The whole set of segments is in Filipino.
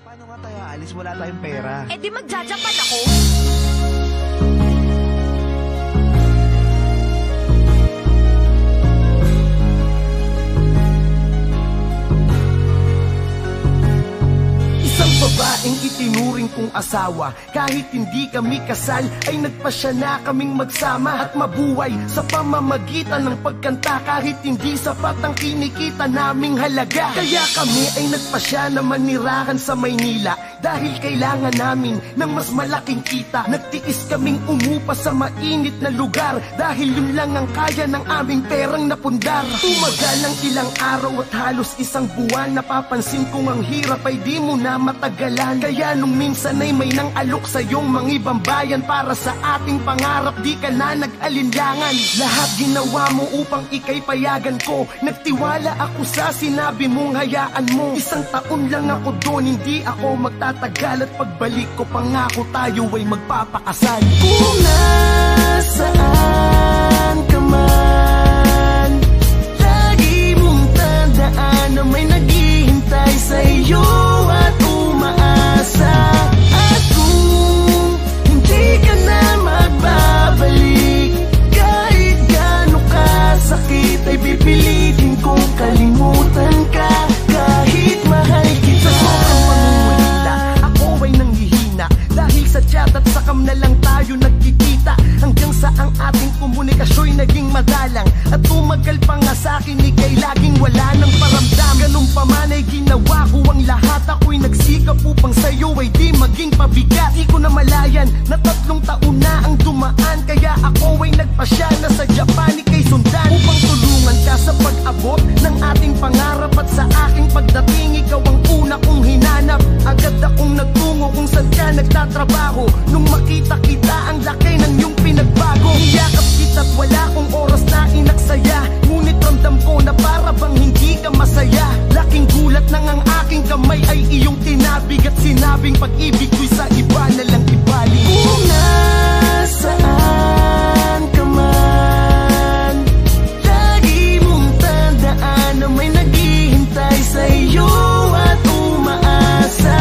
Paano nga tayo aalis? Wala tayong pera. Eh di magjajapan ako. Isang babaeng itinuring kong asawa, kahit hindi kami kasal ay nagpasya na kaming magsama at mabuhay sa pamamagitan ng pagkanta. Kahit hindi sapat ang kinikita naming halaga, kaya kami ay nagpasya na manirahan sa Maynila dahil kailangan namin ng mas malaking kita. Nagtiis kaming umupa sa mainit na lugar dahil yun lang ang kaya ng aming perang napundar. Tumagal ng ilang araw at halos isang buwan, napapansin kong ang hirap ay di mo na matagalan. Kaya nung minsan ay may nang alok sa iyong mga ibang bayan para sa ating pangarap, di ka na nag-alinlangan. Lahat ginawa mo upang ika'y payagan ko. Nagtiwala ako sa sinabi mong hayaan mo. Isang taon lang ako doon, hindi ako magtatagal. At pagbalik ko pangako tayo ay magpapakasal. Kung nasaan ka man, lagi mong tandaan na may naghihintay sa iyo at umaasa. At kung hindi ka na magbabalik, kahit gaano kasakit ay pipilitin kong kalimutan ka. Kahit mahal kita, sa sobrang pangungulila ako ay nanghihina dahil sa chat at sakam na lang tayo nagkikita, hanggang sa ang ating komunikasyo'y naging madalang. At tumagal pa nga sa'kin, ika'y laging wala ng paramdam. Ganun pa man ay ginawa ko ang lahat, ako'y nagsikap upang sa'yo ay di maging pabigat. Di ko na malayan na 3 taon na ang dumaan, kaya ako ay nagpasya na sa Japan ika'y sundan upang tulungan ka sa pag-abot ng ating pangarap. At sa aking pagdating, ikaw ang una kong hinanap. Agad akong nagtungo kung saan ka nagtatrabaho. Nung makita kita, ang laki ng iyong pinagbago. Iyakap kita't wala kong oras na inaksaya, ngunit ramdam ko na para bang hindi ka masaya. Laking gulat nang ang aking kamay ay iyong tinabig at sinabing pag-ibig ko'y sa iba na lang ibalik. Kung nasaan ka man, lagi mong tandaan na may naghihintay sa iyo at umaasa.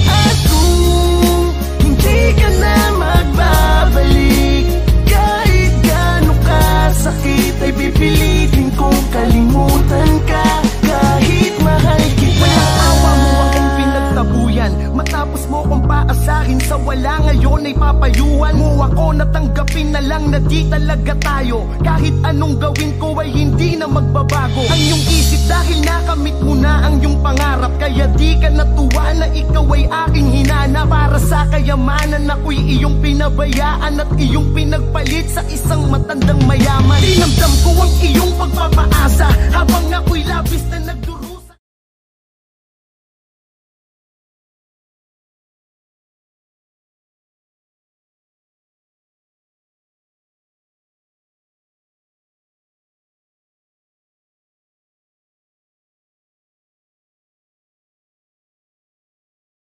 At kung hindi ka na magbabalik, kahit gaano kasakit ay pipilitin kong kalimutan ka. Kahit mahal kita, walang awa mo aking pinagtabuyan. Matapos mo kong paasahin sa wala, ngayon ay papayuhan mo ako. Natanggapin na lang na di talaga tayo. Kahit anong gawin ko ay hindi na magbabago ang iyong isip dahil nakamit mo na ang iyong pangarap. Kaya di ka natuwa na ikaw ay aking hinana. Para sa kayamanan ako'y iyong pinabayaan at iyong pinagpalit sa isang matandang mayaman. Dinamdam ko ang iyong pagpapaasa habang ako'y labis na